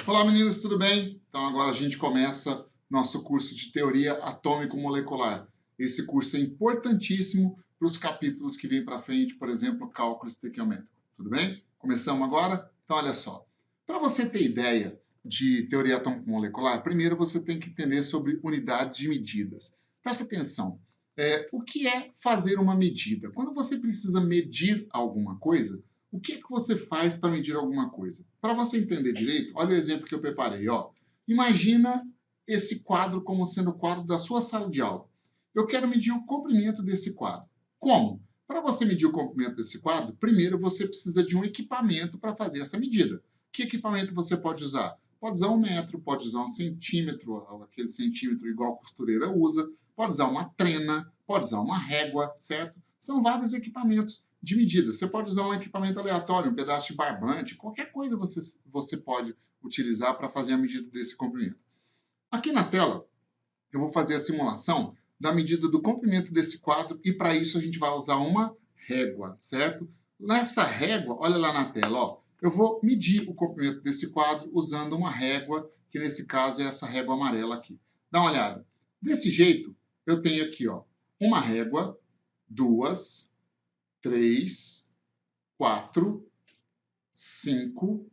Olá meninos, tudo bem? Então agora a gente começa nosso curso de Teoria Atômico-Molecular. Esse curso é importantíssimo para os capítulos que vêm para frente, por exemplo, cálculo estequiométrico. Tudo bem? Começamos agora? Então olha só. Para você ter ideia de teoria atômico-molecular, primeiro você tem que entender sobre unidades de medidas. Presta atenção. O que é fazer uma medida? Quando você precisa medir alguma coisa, o que é que você faz para medir alguma coisa? Para você entender direito, olha o exemplo que eu preparei. Ó. Imagina esse quadro como sendo o quadro da sua sala de aula. Eu quero medir o comprimento desse quadro. Como? Para você medir o comprimento desse quadro, primeiro você precisa de um equipamento para fazer essa medida. Que equipamento você pode usar? Pode usar 1 metro, pode usar 1 centímetro, aquele centímetro igual a costureira usa, pode usar uma trena, pode usar uma régua, certo? São vários equipamentos de medida. Você pode usar um equipamento aleatório, um pedaço de barbante, qualquer coisa você pode utilizar para fazer a medida desse comprimento. Aqui na tela, eu vou fazer a simulação da medida do comprimento desse quadro e para isso a gente vai usar uma régua, certo? Nessa régua, olha lá na tela, ó, eu vou medir o comprimento desse quadro usando uma régua, que nesse caso é essa régua amarela aqui. Dá uma olhada. Desse jeito, eu tenho aqui, ó, uma régua, 2, 3, 4, 5,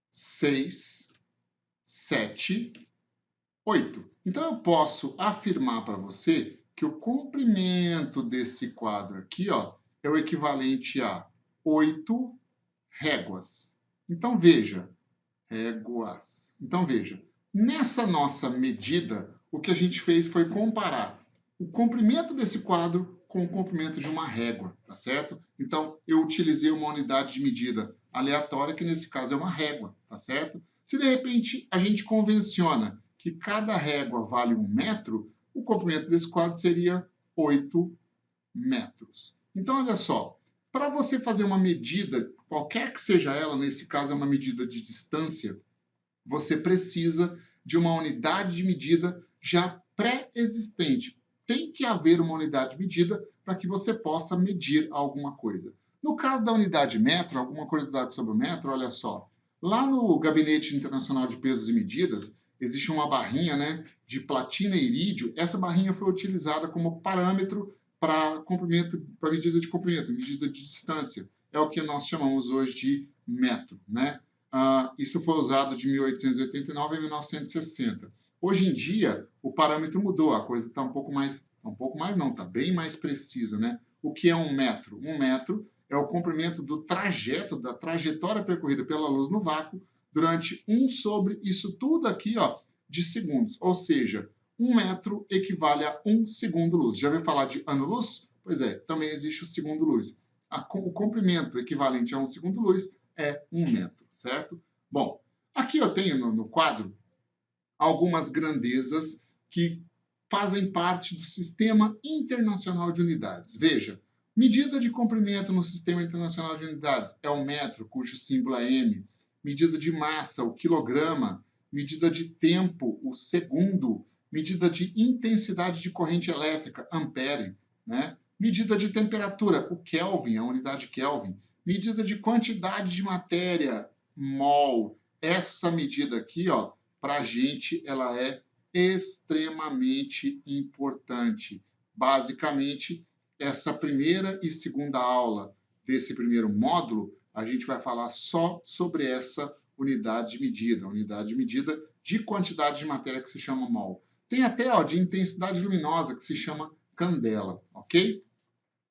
6, 7, 8. Então, eu posso afirmar para você que o comprimento desse quadro aqui, ó, é o equivalente a 8 réguas. Então, veja, réguas. Então, veja, nessa nossa medida, o que a gente fez foi comparar o comprimento desse quadro com o comprimento de uma régua, tá certo? Então, eu utilizei uma unidade de medida aleatória, que nesse caso é uma régua, tá certo? Se de repente a gente convenciona que cada régua vale 1 metro, o comprimento desse quadro seria 8 metros. Então, olha só, para você fazer uma medida, qualquer que seja ela, nesse caso é uma medida de distância, você precisa de uma unidade de medida já pré-existente. Tem que haver uma unidade de medida para que você possa medir alguma coisa. No caso da unidade metro, alguma curiosidade sobre o metro, olha só. Lá no Gabinete Internacional de Pesos e Medidas, existe uma barrinha, né, de platina e irídio. Essa barrinha foi utilizada como parâmetro para medida de comprimento, medida de distância. É o que nós chamamos hoje de metro, né? Isso foi usado de 1889 a 1960. Hoje em dia, o parâmetro mudou, a coisa está está bem mais precisa, né? O que é 1 metro? 1 metro é o comprimento do trajeto, da trajetória percorrida pela luz no vácuo durante 1 sobre isso tudo aqui, ó, de segundos. Ou seja, 1 metro equivale a 1 segundo-luz. Já ouviu falar de ano-luz? Pois é, também existe o segundo-luz. O comprimento equivalente a 1 segundo-luz é 1 metro, certo? Bom, aqui eu tenho no quadro algumas grandezas que fazem parte do Sistema Internacional de Unidades. Veja, medida de comprimento no Sistema Internacional de Unidades é o metro, cujo símbolo é M. Medida de massa, o quilograma. Medida de tempo, o segundo. Medida de intensidade de corrente elétrica, ampere, né? Medida de temperatura, o Kelvin, a unidade Kelvin. Medida de quantidade de matéria, mol. Essa medida aqui, ó, para a gente, ela é extremamente importante. Basicamente, essa primeira e segunda aula desse primeiro módulo, a gente vai falar só sobre essa unidade de medida de quantidade de matéria que se chama mol. Tem até, ó, de intensidade luminosa que se chama candela, ok?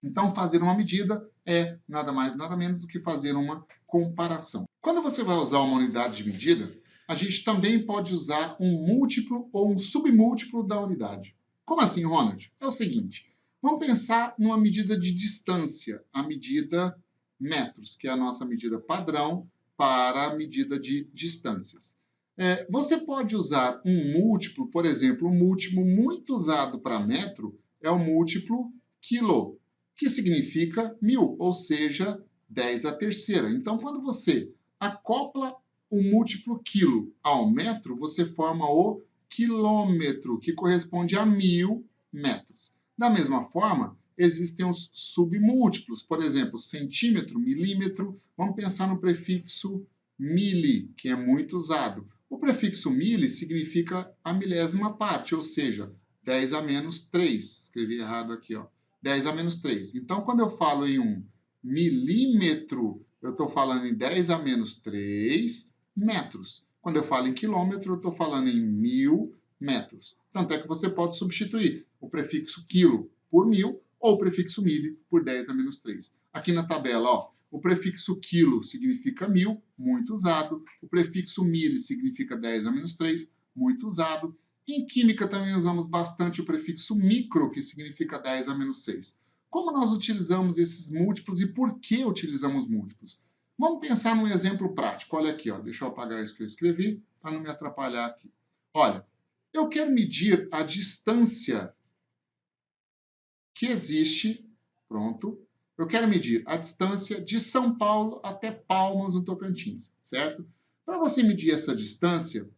Então, fazer uma medida é nada mais, nada menos do que fazer uma comparação. Quando você vai usar uma unidade de medida, a gente também pode usar um múltiplo ou um submúltiplo da unidade. Como assim, Ronald? É o seguinte, vamos pensar numa medida de distância, a medida metros, que é a nossa medida padrão para a medida de distâncias. Você pode usar um múltiplo, por exemplo, um múltiplo muito usado para metro é o múltiplo quilo, que significa 1000, ou seja, 10 à terceira. Então, quando você acopla o múltiplo quilo ao metro, você forma o quilômetro, que corresponde a 1000 metros. Da mesma forma, existem os submúltiplos, por exemplo, centímetro, milímetro. Vamos pensar no prefixo mili, que é muito usado. O prefixo mili significa a milésima parte, ou seja, 10 a menos 3. Escrevi errado aqui, ó. 10 a menos 3. Então, quando eu falo em um milímetro, eu estou falando em 10 a menos 3 metros. Quando eu falo em quilômetro, eu estou falando em 1000 metros. Tanto é que você pode substituir o prefixo quilo por 1000 ou o prefixo mili por 10 a menos 3. Aqui na tabela, ó, o prefixo quilo significa 1000, muito usado. O prefixo mili significa 10 a menos 3, muito usado. Em química também usamos bastante o prefixo micro, que significa 10 a menos 6. Como nós utilizamos esses múltiplos e por que utilizamos múltiplos? Vamos pensar num exemplo prático. Olha aqui, ó, deixa eu apagar isso que eu escrevi, para não me atrapalhar aqui. Olha, eu quero medir a distância que existe, pronto, eu quero medir a distância de São Paulo até Palmas, no Tocantins, certo? Para você medir essa distância,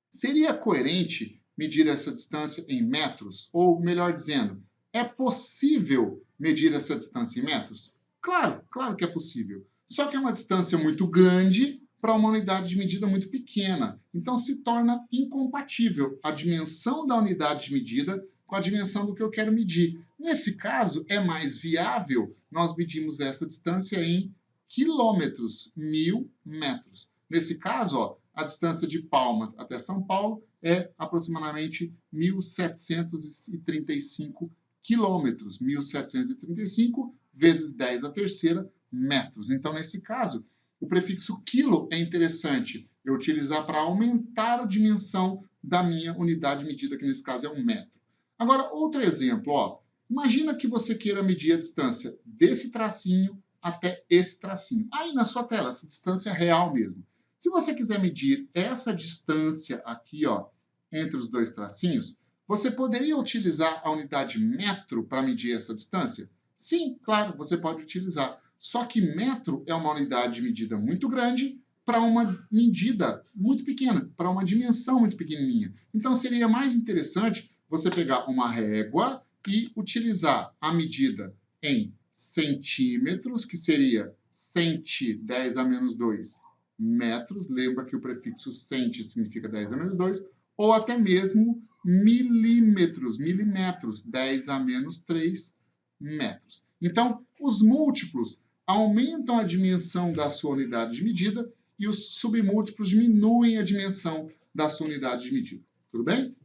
seria coerente medir essa distância em metros? Ou, melhor dizendo, é possível medir essa distância em metros? Claro, claro que é possível. Só que é uma distância muito grande para uma unidade de medida muito pequena. Então, se torna incompatível a dimensão da unidade de medida com a dimensão do que eu quero medir. Nesse caso, é mais viável nós medirmos essa distância em quilômetros, 1000 metros. Nesse caso, ó, a distância de Palmas até São Paulo é aproximadamente 1.735 quilômetros. 1.735 vezes 10 à terceira metros. Então, nesse caso, o prefixo quilo é interessante eu utilizar para aumentar a dimensão da minha unidade de medida, que nesse caso é um metro. Agora, outro exemplo, ó. Imagina que você queira medir a distância desse tracinho até esse tracinho. Aí na sua tela, essa distância real mesmo. Se você quiser medir essa distância aqui, ó, entre os dois tracinhos, você poderia utilizar a unidade metro para medir essa distância? Sim, claro, você pode utilizar. Só que metro é uma unidade de medida muito grande para uma medida muito pequena, para uma dimensão muito pequenininha. Então, seria mais interessante você pegar uma régua e utilizar a medida em centímetros, que seria 110 a menos 2 metros, lembra que o prefixo centi significa 10 a menos 2, ou até mesmo milímetros, 10 a menos 3 metros. Então, os múltiplos aumentam a dimensão da sua unidade de medida e os submúltiplos diminuem a dimensão da sua unidade de medida. Tudo bem?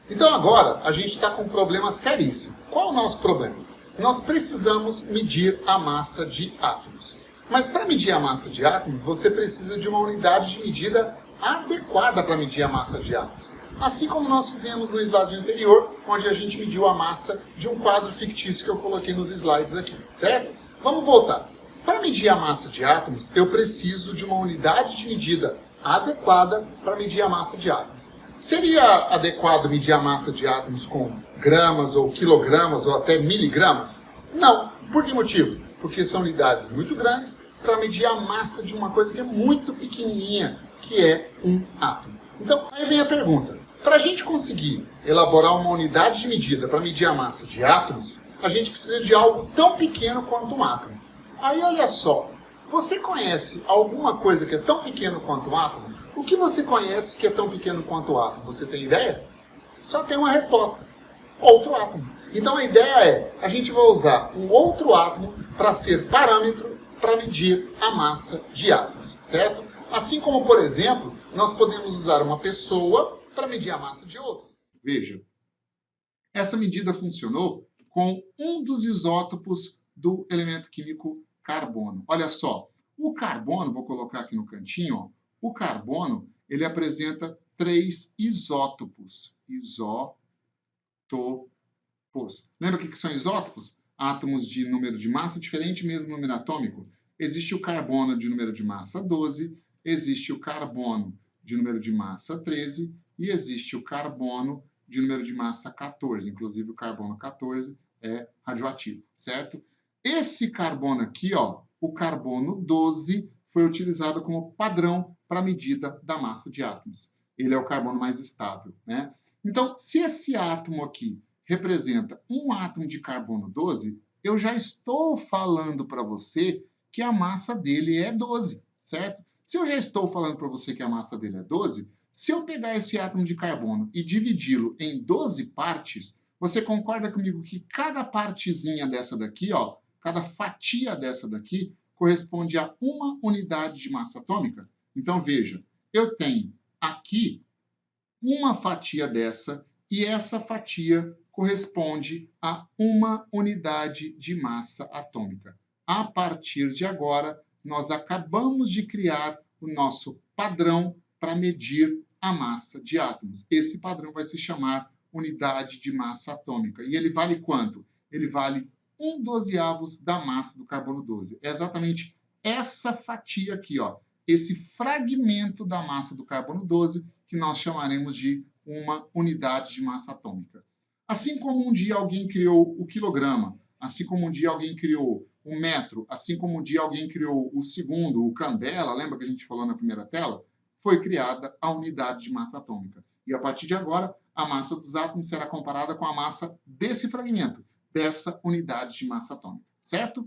Então agora a gente está com um problema seríssimo. Qual é o nosso problema? Nós precisamos medir a massa de átomos. Mas para medir a massa de átomos, você precisa de uma unidade de medida adequada para medir a massa de átomos. Assim como nós fizemos no slide anterior, onde a gente mediu a massa de um quadro fictício que eu coloquei nos slides aqui, certo? Vamos voltar. Para medir a massa de átomos, eu preciso de uma unidade de medida adequada para medir a massa de átomos. Seria adequado medir a massa de átomos com gramas ou quilogramas ou até miligramas? Não. Por que motivo? Porque são unidades muito grandes para medir a massa de uma coisa que é muito pequenininha, que é um átomo. Então, aí vem a pergunta. Para a gente conseguir elaborar uma unidade de medida para medir a massa de átomos, a gente precisa de algo tão pequeno quanto um átomo. Aí, olha só. Você conhece alguma coisa que é tão pequeno quanto um átomo? O que você conhece que é tão pequeno quanto o átomo? Você tem ideia? Só tem uma resposta. Outro átomo. Então a ideia é, a gente vai usar um outro átomo para ser parâmetro para medir a massa de átomos, certo? Assim como, por exemplo, nós podemos usar uma pessoa para medir a massa de outras. Veja, essa medida funcionou com um dos isótopos do elemento químico carbono. Olha só, o carbono, vou colocar aqui no cantinho, ó, o carbono, ele apresenta 3 isótopos. Isótopos. Lembra o que são isótopos? Átomos de número de massa diferente, mesmo número atômico. Existe o carbono de número de massa 12, existe o carbono de número de massa 13 e existe o carbono de número de massa 14. Inclusive, o carbono 14 é radioativo, certo? Esse carbono aqui, ó, o carbono 12, foi utilizado como padrão para a medida da massa de átomos. Ele é o carbono mais estável, né? Então, se esse átomo aqui representa um átomo de carbono 12, eu já estou falando para você que a massa dele é 12, certo? Se eu já estou falando para você que a massa dele é 12, se eu pegar esse átomo de carbono e dividi-lo em 12 partes, você concorda comigo que cada partezinha dessa daqui, ó, cada fatia dessa daqui, corresponde a uma unidade de massa atômica? Então, veja, eu tenho aqui uma fatia dessa e essa fatia corresponde a uma unidade de massa atômica. A partir de agora, nós acabamos de criar o nosso padrão para medir a massa de átomos. Esse padrão vai se chamar unidade de massa atômica. E ele vale quanto? Ele vale 1/12 da massa do carbono 12. É exatamente essa fatia aqui, ó, esse fragmento da massa do carbono 12 que nós chamaremos de uma unidade de massa atômica. Assim como um dia alguém criou o quilograma, assim como um dia alguém criou o metro, assim como um dia alguém criou o segundo, o candela, lembra que a gente falou na primeira tela? Foi criada a unidade de massa atômica. E a partir de agora, a massa dos átomos será comparada com a massa desse fragmento, dessa unidade de massa atômica, certo?